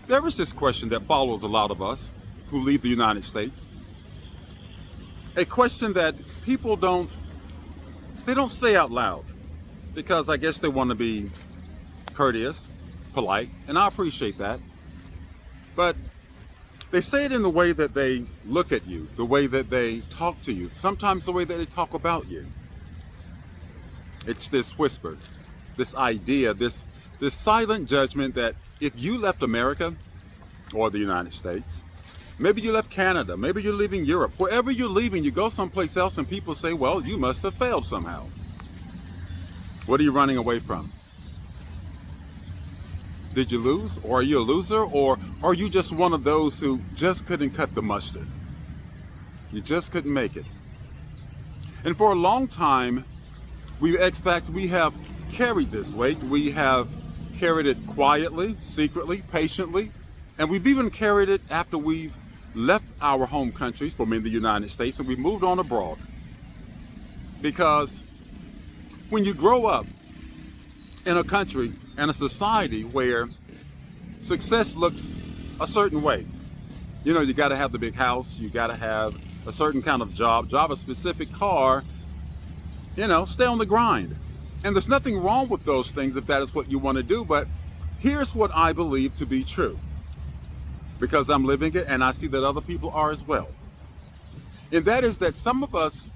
There is this question that follows a lot of us who leave the United States. A question that people don't say out loud because I guess they want to be courteous, polite, and I appreciate that. But they say it in the way that they look at you, the way that they talk to you, sometimes the way that they talk about you. It's this whisper, this idea, this silent judgment that if you left America or the United States, maybe you left Canada, maybe you're leaving Europe, wherever you're leaving, you go someplace else and people say, well, you must have failed somehow. What are you running away from? Did you lose? Or are you a loser? Or are you just one of those who just couldn't cut the mustard? You just couldn't make it. And for a long time, we expats, we have carried this weight. We have carried it quietly, secretly, patiently, and we've even carried it after we've left our home country from in the United States and we've moved on abroad. Because when you grow up in a country and a society where success looks a certain way, you know, you got to have the big house, you got to have a certain kind of job, drive a specific car, you know, stay on the grind. And there's nothing wrong with those things if that is what you want to do. But here's what I believe to be true, because I'm living it and I see that other people are as well. And that is that some of us,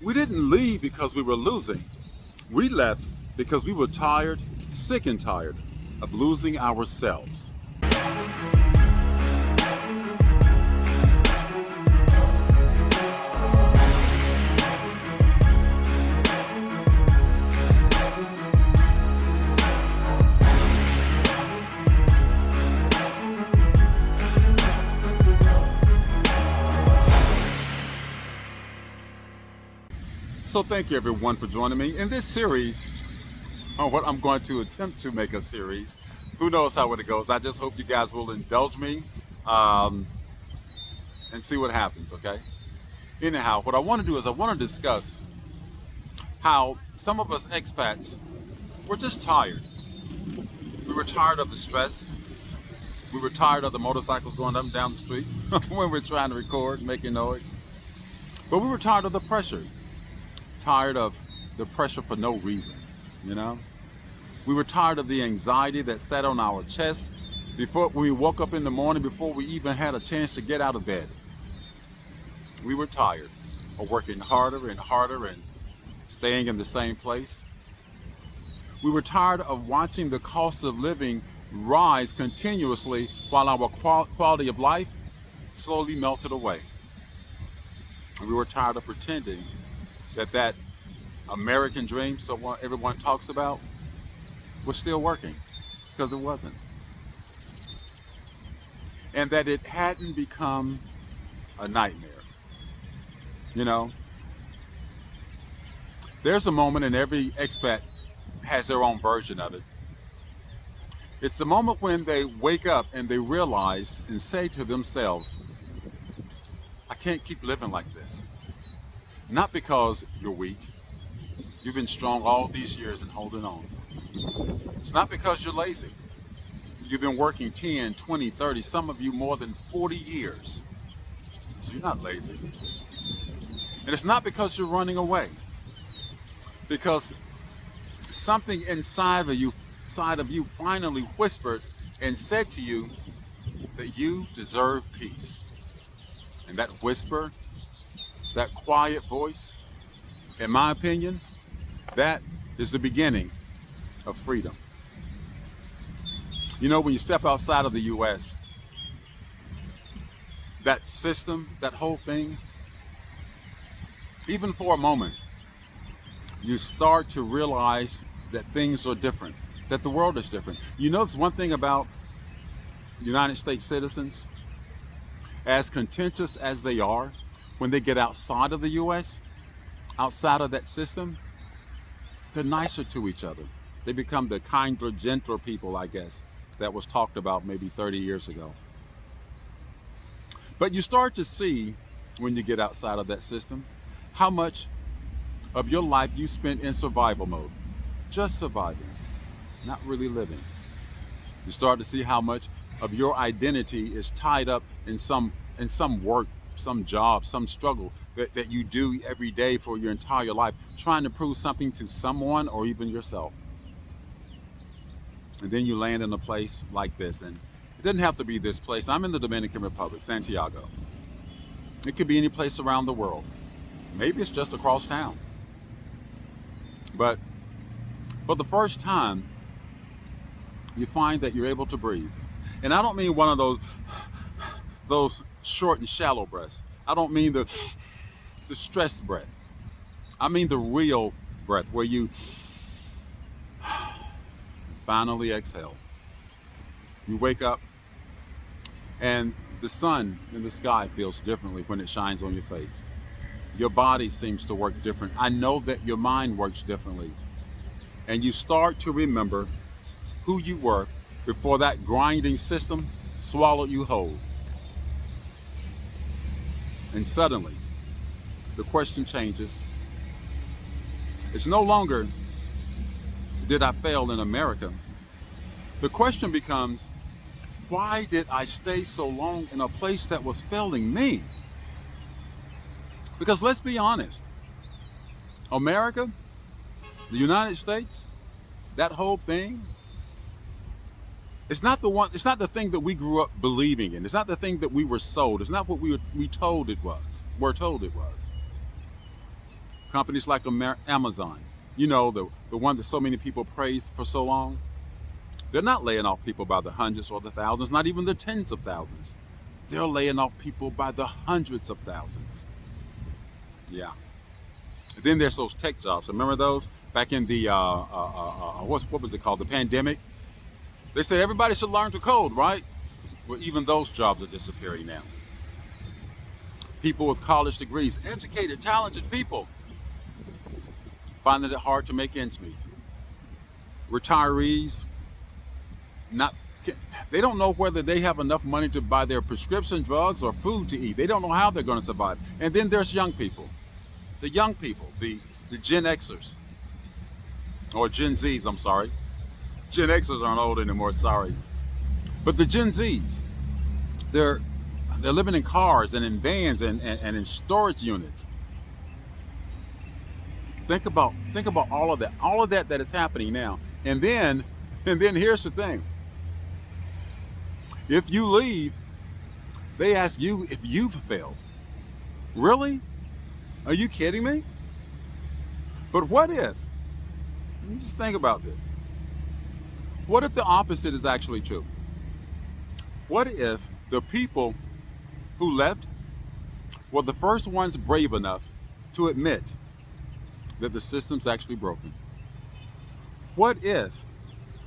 we didn't leave because we were losing. We left because we were tired, sick and tired of losing ourselves. So thank you everyone for joining me in this series on what I'm going to attempt to make a series. Who knows how it goes. I just hope you guys will indulge me and see what happens, okay? Anyhow, what I want to do is I want to discuss how some of us expats, we're just tired. We were tired of the stress. We were tired of the motorcycles going up and down the street when we're trying to record, making noise. But we were tired of the pressure. Tired of the pressure for no reason, you know? We were tired of the anxiety that sat on our chest before we woke up in the morning, before we even had a chance to get out of bed. We were tired of working harder and harder and staying in the same place. We were tired of watching the cost of living rise continuously while our quality of life slowly melted away. And we were tired of pretending that American dream everyone talks about was still working, because it wasn't. And that it hadn't become a nightmare. You know, there's a moment, and every expat has their own version of it. It's the moment when they wake up and they realize and say to themselves, I can't keep living like this. Not because you're weak. You've been strong all these years and holding on. It's not because you're lazy. You've been working 10, 20, 30, some of you more than 40 years. So you're not lazy. And it's not because you're running away. Because something inside of you finally whispered and said to you that you deserve peace. And that whisper, that quiet voice, in my opinion, that is the beginning of freedom. You know, when you step outside of the U.S., that system, that whole thing, even for a moment, you start to realize that things are different, that the world is different. You know, it's one thing about United States citizens, as contentious as they are, when they get outside of the U.S., outside of that system, they're nicer to each other. They become the kinder, gentler people, I guess, that was talked about maybe 30 years ago. But you start to see, when you get outside of that system, how much of your life you spent in survival mode. Just surviving, not really living. You start to see how much of your identity is tied up in some work, some job, some struggle that you do every day for your entire life, trying to prove something to someone or even yourself. And then you land in a place like this. And it doesn't have to be this place. I'm in the Dominican Republic, Santiago. It could be any place around the world. Maybe it's just across town. But for the first time, you find that you're able to breathe. And I don't mean one of those short and shallow breaths. I don't mean the stressed breath. I mean the real breath where you finally exhale. You wake up and the sun in the sky feels differently when it shines on your face. Your body seems to work different. I know that your mind works differently. And you start to remember who you were before that grinding system swallowed you whole. And suddenly, the question changes. It's no longer, did I fail in America? The question becomes, why did I stay so long in a place that was failing me? Because let's be honest, America, the United States, that whole thing, it's not the thing that we grew up believing in. It's not the thing that we were sold. It's not what we told it was. We're told it was. Companies like Amazon, the one that so many people praised for so long, they're not laying off people by the hundreds or the thousands, not even the tens of thousands. They're laying off people by the hundreds of thousands. Yeah. And then there's those tech jobs. Remember those back in the what was it called? The pandemic. They said everybody should learn to code, right? Well, even those jobs are disappearing now. People with college degrees, educated, talented people, finding it hard to make ends meet. Retirees, they don't know whether they have enough money to buy their prescription drugs or food to eat. They don't know how they're going to survive. And then there's young people. The young people, the Gen Xers, or Gen Zs, I'm sorry. Gen Xers aren't old anymore, sorry. But the Gen Zs, they're living in cars and in vans and in storage units. Think about all of that is happening now. And then here's the thing. If you leave, they ask you if you've failed. Really? Are you kidding me? But what if? Just think about this. What if the opposite is actually true? What if the people who left were the first ones brave enough to admit that the system's actually broken? What if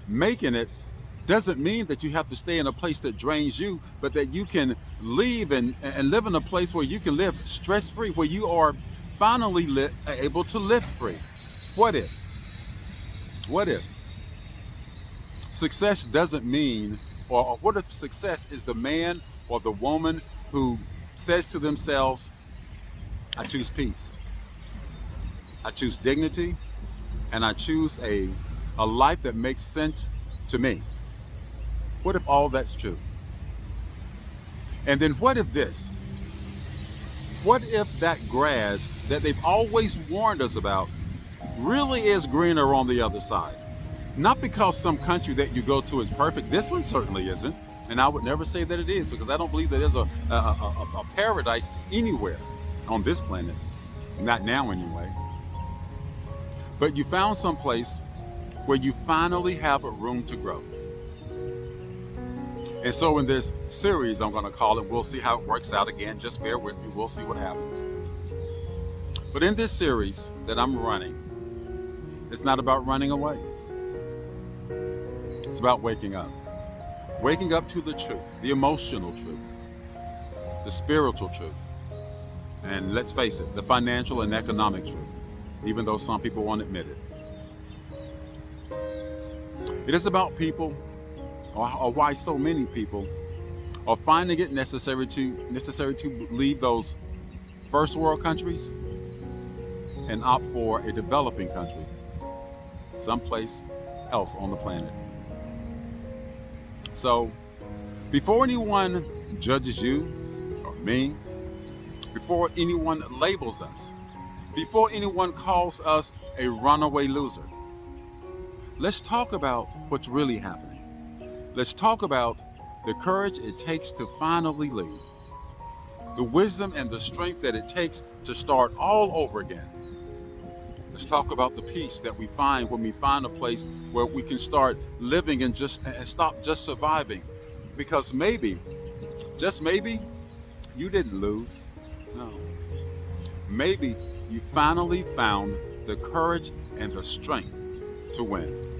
making it doesn't mean that you have to stay in a place that drains you, but that you can leave and live in a place where you can live stress-free, where you are finally able to live free? What if? What if? Success doesn't mean, or what if success is the man or the woman who says to themselves, I choose peace, I choose dignity, and I choose a life that makes sense to me? What if all that's true? And then what if this? What if that grass that they've always warned us about really is greener on the other side? Not because some country that you go to is perfect. This one certainly isn't. And I would never say that it is, because I don't believe that there's a paradise anywhere on this planet. Not now anyway. But you found some place where you finally have a room to grow. And so in this series, I'm going to call it, we'll see how it works out. Again, just bear with me. We'll see what happens. But in this series that I'm running, it's not about running away. It's about waking up. Waking up to the truth, the emotional truth, the spiritual truth, and let's face it, the financial and economic truth, even though some people won't admit it. It is about people, or why so many people are finding it necessary to leave those first world countries and opt for a developing country, someplace else on the planet. So Before anyone judges you or me, before anyone labels us, before anyone calls us a runaway loser, let's talk about what's really happening. Let's talk about the courage it takes to finally leave, the wisdom and the strength that it takes to start all over again. Let's talk about the peace that we find when we find a place where we can start living and stop just surviving. Because maybe, just maybe, you didn't lose. No. Maybe you finally found the courage and the strength to win.